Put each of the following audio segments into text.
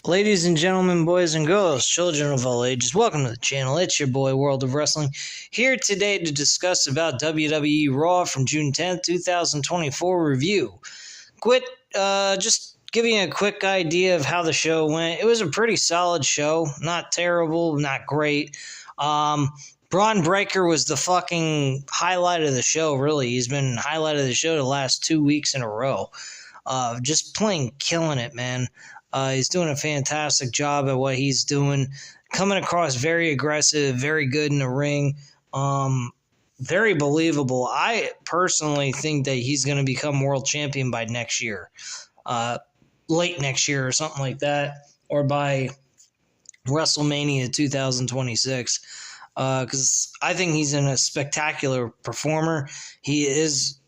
Ladies and gentlemen, boys and girls, children of all ages, welcome to the channel. It's your boy, World of Wrestling, here today to discuss about WWE Raw from June 10th, 2024 review. Just giving you a quick idea of how the show went. It was a pretty solid show. Not terrible, not great. Bron Breakker was the fucking highlight of the show, really. He's been highlight of the show the last 2 weeks in a row. Just plain killing it, man. He's doing a fantastic job at what he's doing. Coming across very aggressive, very good in the ring. Very believable. I personally think that he's going to become world champion by next year. Late next year or something like that. Or by WrestleMania 2026. Because I think he's a spectacular performer. He is,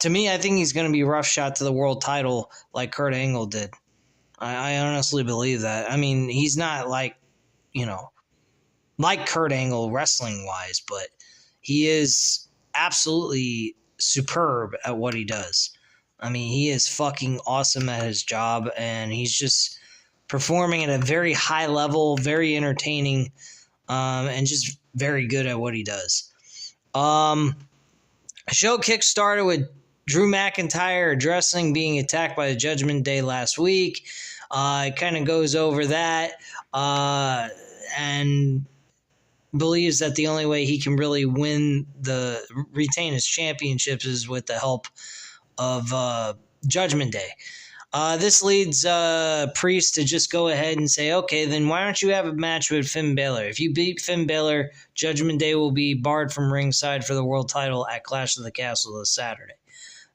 to me, I think he's going to be rough shot to the world title like Kurt Angle did. I honestly believe that. I mean, he's not like Kurt Angle wrestling-wise, but he is absolutely superb at what he does. I mean, he is fucking awesome at his job, and he's just performing at a very high level, very entertaining, and just very good at what he does. The show kick-started with Drew McIntyre addressing being attacked by the Judgment Day last week. It kind of goes over that and believes that the only way he can really retain his championships is with the help of Judgment Day. This leads Priest to just go ahead and say, okay, then why don't you have a match with Finn Balor? If you beat Finn Balor, Judgment Day will be barred from ringside for the world title at Clash of the Castle this Saturday.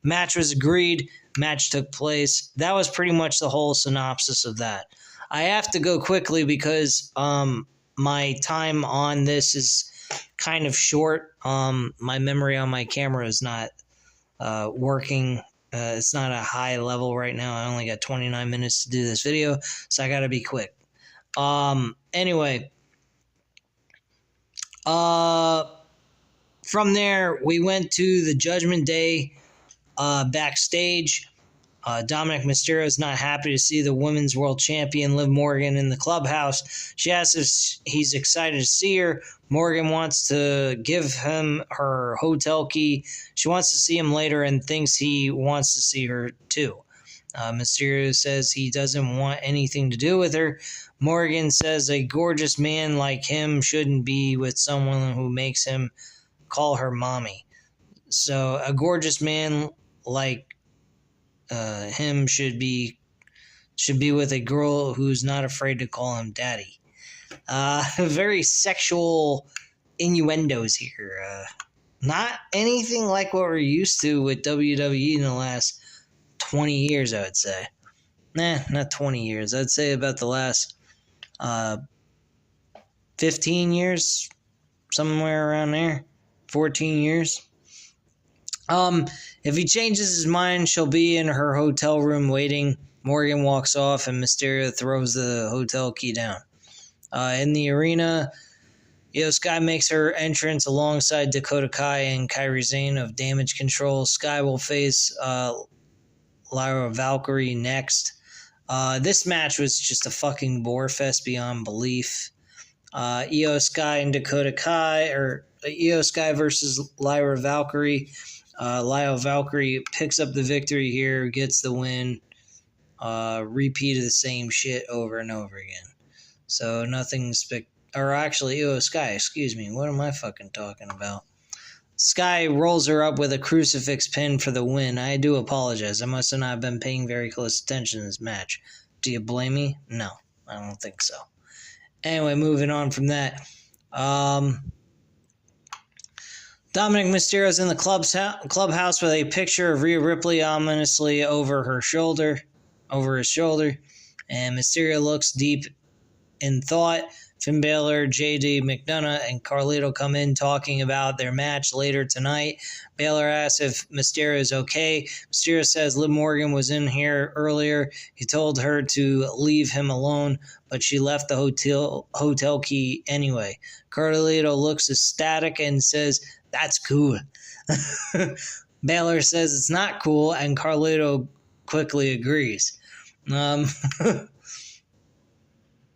Match was agreed. Match took place. That was pretty much the whole synopsis of that. I have to go quickly because my time on this is kind of short. My memory on my camera is not working. It's not a high level right now. I only got 29 minutes to do this video, so I got to be quick. Anyway, from there, we went to the Judgment Day backstage. Dominic Mysterio is not happy to see the women's world champion Liv Morgan in the clubhouse. She asks if he's excited to see her. Morgan wants to give him her hotel key. She wants to see him later and thinks he wants to see her too. Mysterio says he doesn't want anything to do with her. Morgan says a gorgeous man like him shouldn't be with someone who makes him call her mommy. So a gorgeous man like him should be with a girl who's not afraid to call him daddy. Very sexual innuendos here. Not anything like what we're used to with WWE in the last 20 years, I would say. Nah, not 20 years. I'd say about the last 15 years, somewhere around there. 14 years. If he changes his mind, she'll be in her hotel room waiting. Morgan walks off and Mysterio throws the hotel key down. In the arena, Io Sky makes her entrance alongside Dakota Kai and Kairi Sane of Damage Control. Sky will face Lyra Valkyrie next. This match was just a fucking bore fest beyond belief. Io Sky and Dakota Kai, or Io Sky versus Lyra Valkyrie. Lyra Valkyrie picks up the victory here, gets the win, repeated the same shit over and over again. So nothing actually, Io Sky, excuse me, what am I fucking talking about? Sky rolls her up with a crucifix pin for the win. I do apologize. I must have not been paying very close attention to this match. Do you blame me? No, I don't think so. Anyway, moving on from that. Dominic Mysterio's in the clubhouse with a picture of Rhea Ripley ominously over his shoulder, and Mysterio looks deep in thought. Finn Balor, JD McDonough, and Carlito come in talking about their match later tonight. Balor asks if Mysterio is okay. Mysterio says Liv Morgan was in here earlier. He told her to leave him alone, but she left the hotel key anyway. Carlito looks ecstatic and says, "That's cool." Balor says it's not cool, and Carlito quickly agrees.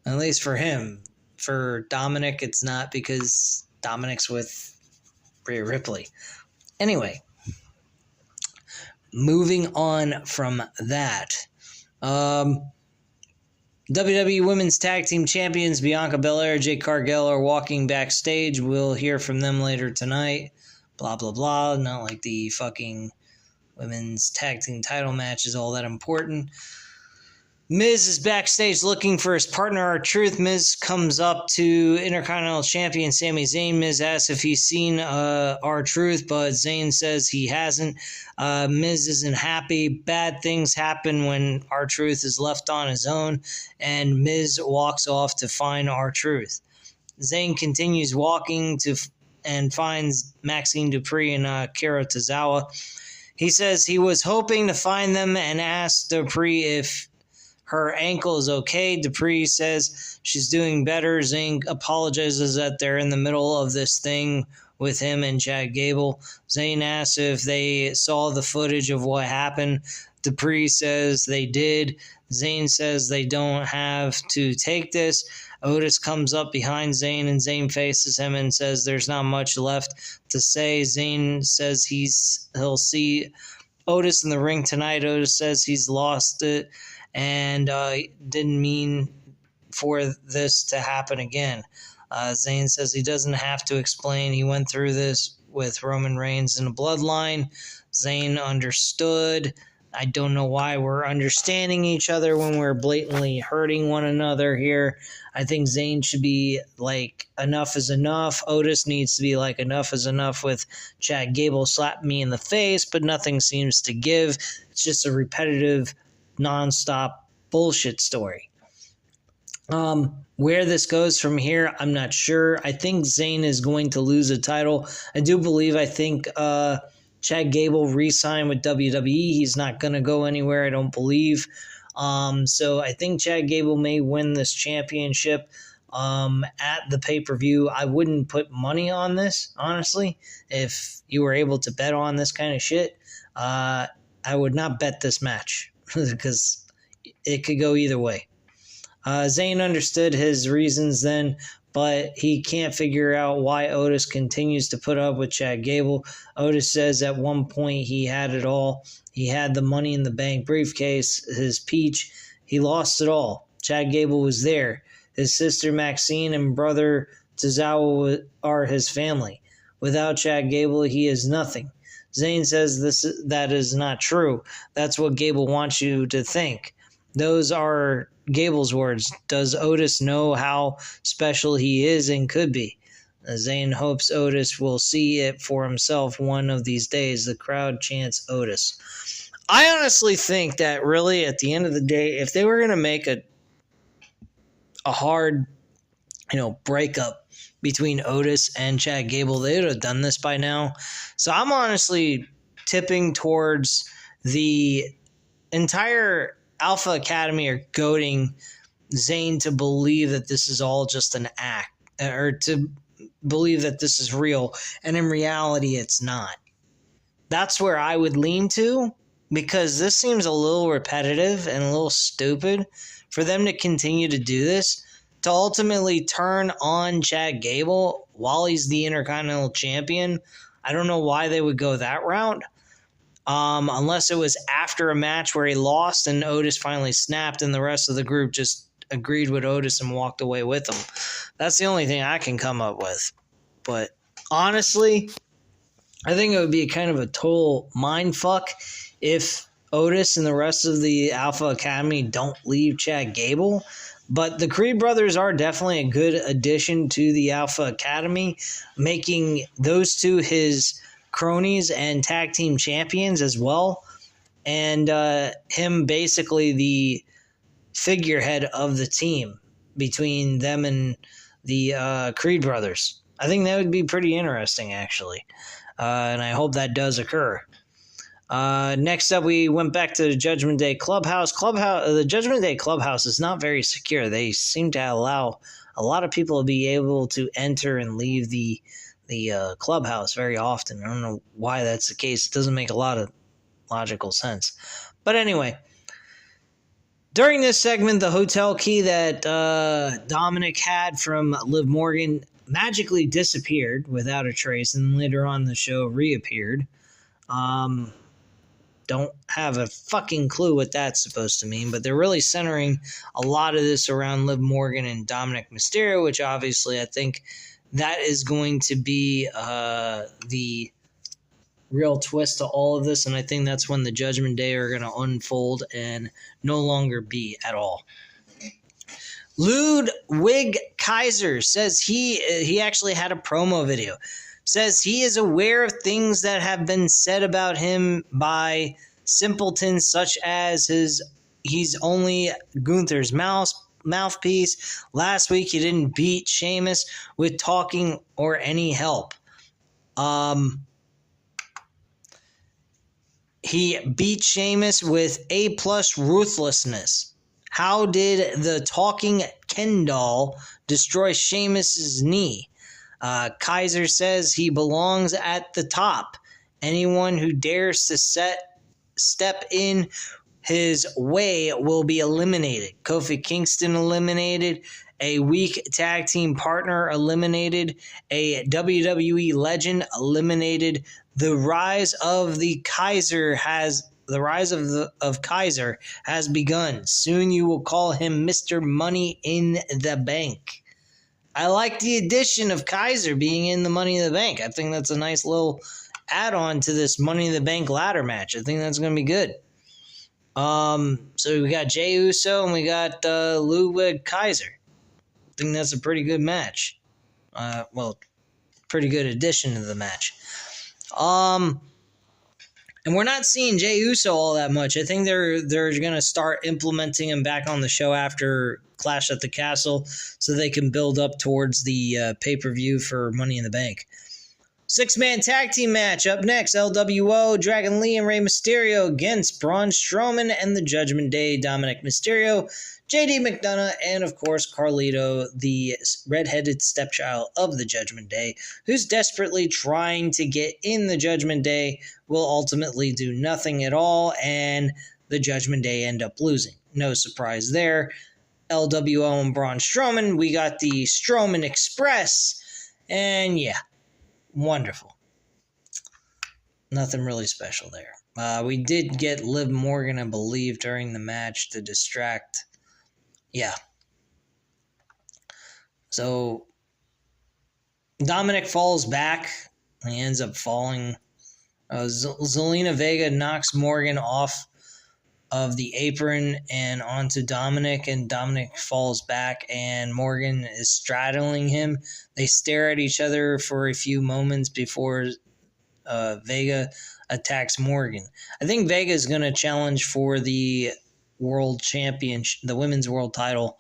At least for him. For Dominic, it's not, because Dominic's with Rhea Ripley. Anyway, moving on from that. WWE Women's Tag Team Champions Bianca Belair, Jade Cargill are walking backstage. We'll hear from them later tonight. Blah, blah, blah. Not like the fucking women's tag team title match is all that important. Miz is backstage looking for his partner, R-Truth. Miz comes up to Intercontinental Champion Sami Zayn. Miz asks if he's seen R-Truth, but Zayn says he hasn't. Miz isn't happy. Bad things happen when R-Truth is left on his own, and Miz walks off to find R-Truth. Zayn continues walking and finds Maxine Dupree and Kira Tozawa. He says he was hoping to find them and asks Dupree if her ankle is okay. Dupree says she's doing better. Zayn apologizes that they're in the middle of this thing with him and Chad Gable. Zayn asks if they saw the footage of what happened. Dupree says they did. Zayn says they don't have to take this. Otis comes up behind Zayn, and Zayn faces him and says there's not much left to say. Zayn says he'll see Otis in the ring tonight. Otis says he's lost it and didn't mean for this to happen again. Zayn says he doesn't have to explain. He went through this with Roman Reigns in the bloodline. Zayn understood. I don't know why we're understanding each other when we're blatantly hurting one another here. I think Zayn should be like, enough is enough. Otis needs to be like, enough is enough with Chad Gable slapping me in the face, but nothing seems to give. It's just a repetitive, non-stop bullshit story. Where this goes from here, I'm not sure. I think Zayn is going to lose a title. I think Chad Gable re-signed with WWE. He's not going to go anywhere, I don't believe. So I think Chad Gable may win this championship at the pay-per-view. I wouldn't put money on this, honestly. If you were able to bet on this kind of shit, I would not bet this match because it could go either way. Zayn understood his reasons then, but he can't figure out why Otis continues to put up with Chad Gable. Otis says at one point he had it all. He had the Money in the Bank briefcase, his peach. He lost it all. Chad Gable was there. His sister Maxine and brother Tozawa are his family. Without Chad Gable, he is nothing. Zayn says that is not true. That's what Gable wants you to think. Those are Gable's words. Does Otis know how special he is and could be? Zayn hopes Otis will see it for himself one of these days. The crowd chants Otis. I honestly think that really at the end of the day, if they were going to make a hard, breakup between Otis and Chad Gable, they would have done this by now. So I'm honestly tipping towards the entire Alpha Academy are goading Zayn to believe that this is all just an act, or to believe that this is real, and in reality it's not. That's where I would lean to, because this seems a little repetitive and a little stupid for them to continue to do this, to ultimately turn on Chad Gable while he's the Intercontinental Champion. I don't know why they would go that route. Unless it was after a match where he lost and Otis finally snapped and the rest of the group just agreed with Otis and walked away with him. That's the only thing I can come up with. But honestly, I think it would be kind of a total mindfuck if Otis and the rest of the Alpha Academy don't leave Chad Gable. But the Creed brothers are definitely a good addition to the Alpha Academy, making those two his cronies and tag team champions as well, and him basically the figurehead of the team between them and the Creed brothers. I think that would be pretty interesting, actually, and I hope that does occur. Next up, we went back to the Judgment Day Clubhouse. The Judgment Day Clubhouse is not very secure. They seem to allow a lot of people to be able to enter and leave the clubhouse very often. I don't know why that's the case. It doesn't make a lot of logical sense. But anyway, During this segment, the hotel key that Dominic had from Liv Morgan magically disappeared without a trace, and later on the show reappeared. Don't have a fucking clue what that's supposed to mean, but they're really centering a lot of this around Liv Morgan and Dominic Mysterio, which obviously I think that is going to be the real twist to all of this, and I think that's when the Judgment Day are going to unfold and no longer be at all. Ludwig Kaiser says he actually had a promo video. Says he is aware of things that have been said about him by simpletons such as he's only Gunther's mouthpiece. Last week he didn't beat Sheamus with talking or any help. He beat Sheamus with A+ ruthlessness. How did the talking Ken doll destroy Sheamus's knee? Kaiser says he belongs at the top. Anyone who dares to step in his way will be eliminated. Kofi Kingston eliminated. A weak tag team partner eliminated. A WWE legend eliminated. The rise of Kaiser has begun. Soon you will call him Mr. Money in the Bank. I like the addition of Kaiser being in the Money in the Bank. I think that's a nice little add-on to this Money in the Bank ladder match. I think that's going to be good. So we got Jey Uso and we got Ludwig Kaiser. I think that's a pretty good match. Pretty good addition to the match. And we're not seeing Jey Uso all that much. I think they're going to start implementing him back on the show after Clash at the Castle so they can build up towards the pay-per-view for Money in the Bank. 6-man tag team match up next. LWO, Dragon Lee and Rey Mysterio against Braun Strowman and the Judgment Day, Dominic Mysterio, JD McDonough, and of course Carlito, the redheaded stepchild of the Judgment Day, who's desperately trying to get in the Judgment Day, will ultimately do nothing at all, and the Judgment Day end up losing. No surprise there. LWO and Braun Strowman, we got the Strowman Express, and yeah, wonderful. Nothing really special there. We did get Liv Morgan, I believe, during the match to distract. Yeah. So, Dominic falls back. He ends up falling. Zelina Vega knocks Morgan off of the apron and onto Dominic, and Dominic falls back, and Morgan is straddling him. They stare at each other for a few moments before Vega attacks Morgan. I think Vega is going to challenge for the world championship, the women's world title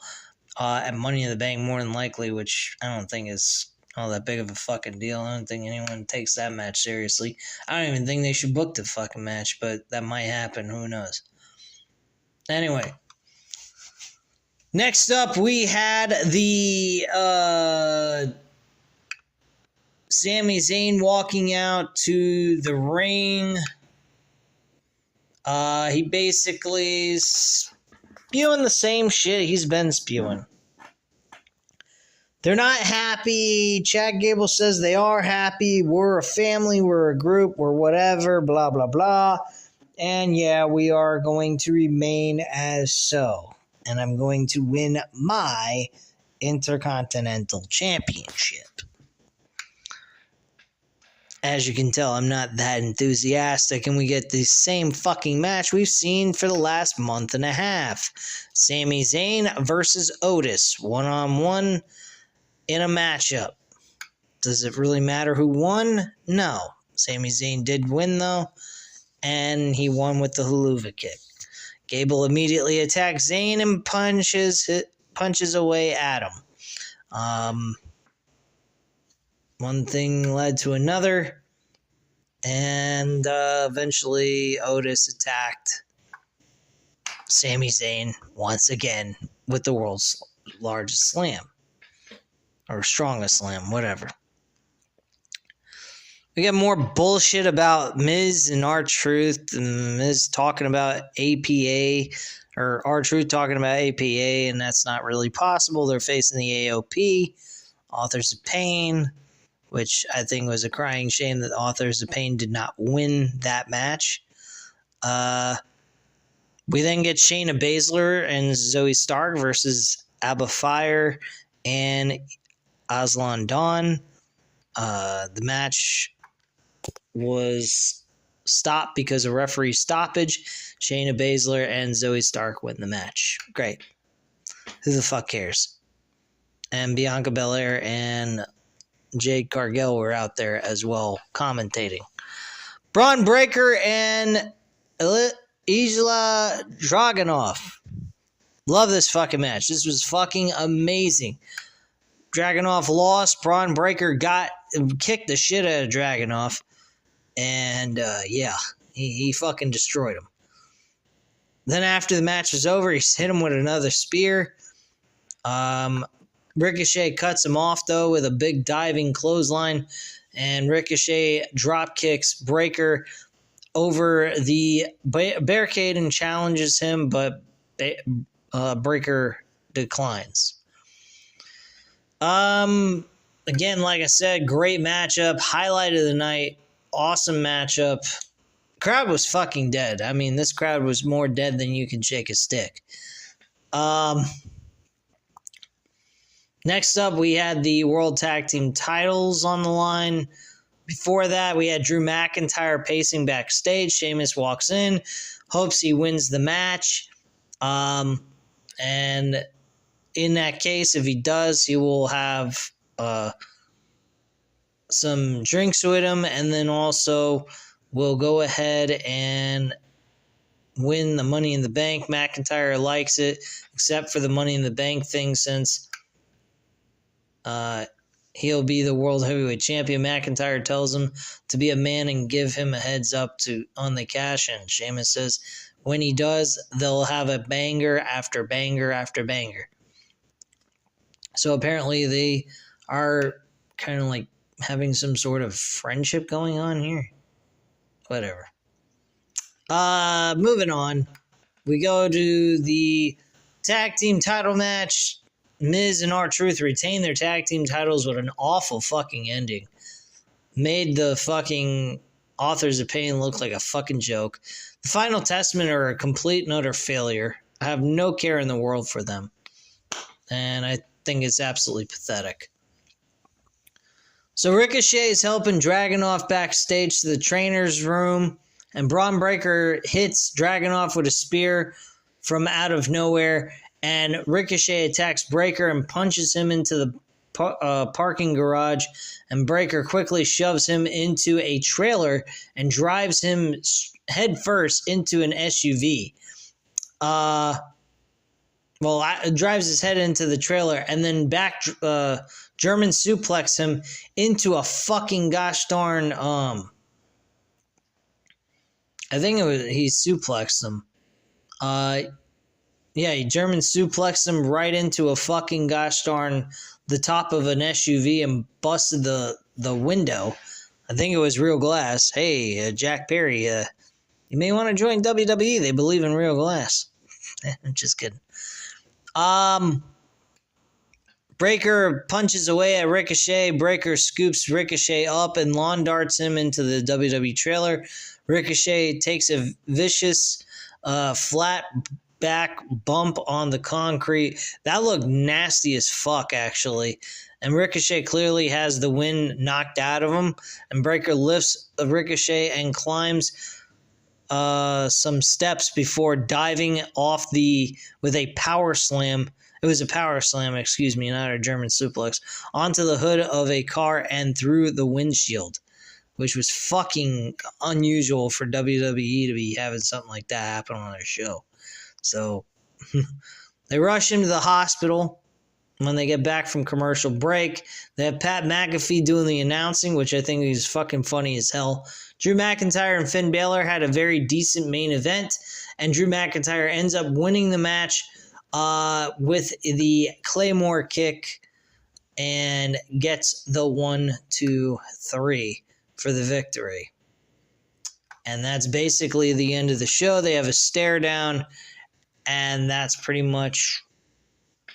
at Money in the Bank more than likely, which I don't think is all that big of a fucking deal. I don't think anyone takes that match seriously. I don't even think they should book the fucking match, but that might happen. Who knows? Anyway, next up we had the Sami Zayn walking out to the ring. He basically is spewing the same shit he's been spewing. They're not happy. Chad Gable says they are happy. We're a family. We're a group. We're whatever. Blah, blah, blah. And yeah, we are going to remain as so. And I'm going to win my Intercontinental Championship. As you can tell, I'm not that enthusiastic, and we get the same fucking match we've seen for the last month and a half. Sami Zayn versus Otis, one-on-one in a matchup. Does it really matter who won? No. Sami Zayn did win, though, and he won with the Helluva Kick. Gable immediately attacks Zayn and punches away at him. One thing led to another, and eventually Otis attacked Sami Zayn once again with the world's largest slam. Or strongest slam, whatever. We get more bullshit about Miz and R-Truth, and Miz talking about APA, or R-Truth talking about APA, and that's not really possible. They're facing the AOP, Authors of Pain, which I think was a crying shame that Authors of Pain did not win that match. We then get Shayna Baszler and Zoe Stark versus Abba Fire and Aslan Dawn. The match was stopped because of referee stoppage. Shayna Baszler and Zoe Stark win the match. Great. Who the fuck cares? And Bianca Belair and Jade Cargill were out there as well commentating. Bron Breakker and Isla Dragunov. Love this fucking match. This was fucking amazing. Dragunov lost. Bron Breakker kicked the shit out of Dragunov. And, he fucking destroyed him. Then after the match was over, he hit him with another spear. Ricochet cuts him off, though, with a big diving clothesline. And Ricochet drop kicks Breakker over the barricade and challenges him, but Breakker declines. Again, like I said, great matchup. Highlight of the night. Awesome matchup. Crowd was fucking dead. I mean, this crowd was more dead than you can shake a stick. Next up, we had the World Tag Team titles on the line. Before that, we had Drew McIntyre pacing backstage. Sheamus walks in, hopes he wins the match. And in that case, if he does, he will have some drinks with him, and then also will go ahead and win the Money in the Bank. McIntyre likes it, except for the Money in the Bank thing, since he'll be the World Heavyweight Champion. McIntyre tells him to be a man and give him a heads up on the cash in. Sheamus says when he does, they'll have a banger after banger after banger. So apparently they are kind of like having some sort of friendship going on here. Whatever. Moving on. We go to the tag team title match. Miz and R-Truth retain their tag team titles with an awful fucking ending. Made the fucking Authors of Pain look like a fucking joke. The Final Testament are a complete and utter failure. I have no care in the world for them. And I think it's absolutely pathetic. So Ricochet is helping Dragunov backstage to the trainer's room, and Bron Breakker hits Dragunov with a spear from out of nowhere, and Ricochet attacks Breakker and punches him into the parking garage, and Breakker quickly shoves him into a trailer and drives him headfirst into an SUV. Drives his head into the trailer and then back German suplex him into a fucking gosh darn I think he suplexed him. He German suplexed him right into a fucking gosh darn the top of an SUV and busted the window. I think it was real glass. Hey, Jack Perry, you may want to join WWE. They believe in real glass. I'm just kidding. Breakker punches away at Ricochet. Breakker scoops Ricochet up and lawn darts him into the WWE trailer. Ricochet takes a vicious flat back bump on the concrete. That looked nasty as fuck, actually. And Ricochet clearly has the wind knocked out of him. And Breakker lifts Ricochet and climbs some steps before diving off with a power slam. It was a power slam, not a German suplex, onto the hood of a car and through the windshield, which was fucking unusual for WWE to be having something like that happen on their show. So they rush him to the hospital. When they get back from commercial break, they have Pat McAfee doing the announcing, which I think is fucking funny as hell. Drew McIntyre and Finn Balor had a very decent main event, and Drew McIntyre ends up winning the match with the Claymore kick and gets the 1, 2, 3 for the victory. And that's basically the end of the show. They have a stare down and that's pretty much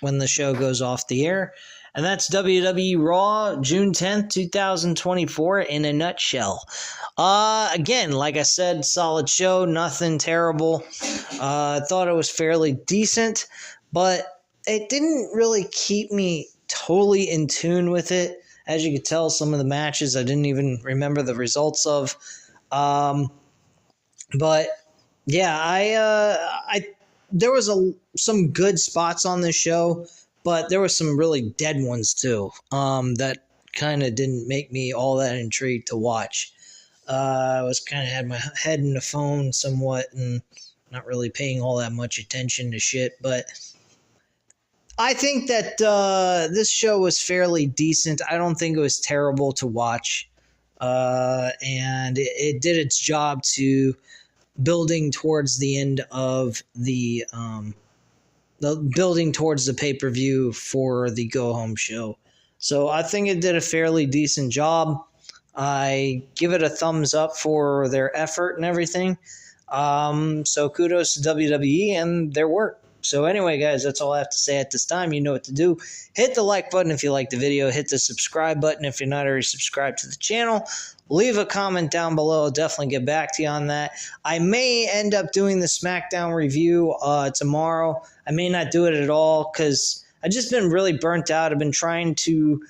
when the show goes off the air. And that's WWE Raw, June 10th, 2024, in a nutshell. Again, like I said, solid show, nothing terrible. I thought it was fairly decent, but it didn't really keep me totally in tune with it. As you could tell, some of the matches I didn't even remember the results of. But yeah, I there was some good spots on this show, but there were some really dead ones too. That kind of didn't make me all that intrigued to watch. I was kind of had my head in the phone somewhat and not really paying all that much attention to shit. But I think that this show was fairly decent. I don't think it was terrible to watch, and it did its job to building towards the end of the building towards the pay-per-view for the go-home show. So I think it did a fairly decent job. I give it a thumbs up for their effort and everything. So kudos to WWE and their work. So anyway, guys, that's all I have to say at this time. You know what to do. Hit the like button if you like the video. Hit the subscribe button if you're not already subscribed to the channel. Leave a comment down below. I'll definitely get back to you on that. I may end up doing the SmackDown review tomorrow. I may not do it at all because I've just been really burnt out. I've been trying to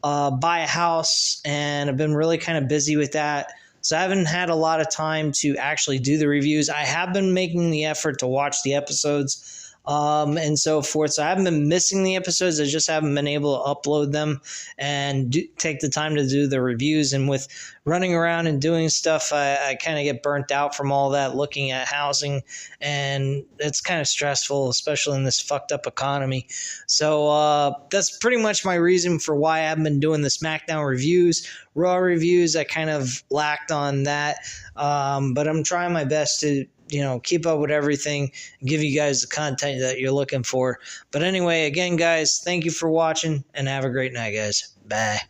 buy a house, and I've been really kind of busy with that. So I haven't had a lot of time to actually do the reviews. I have been making the effort to watch the episodes and so forth. So I haven't been missing the episodes. I just haven't been able to upload them and take the time to do the reviews. And with running around and doing stuff, I kind of get burnt out from all that, looking at housing, and it's kind of stressful, especially in this fucked up economy. So that's pretty much my reason for why I haven't been doing the SmackDown reviews. Raw reviews, I kind of lacked on that, but I'm trying my best to keep up with everything and give you guys the content that you're looking for. But anyway, again, guys, thank you for watching and have a great night, guys. Bye.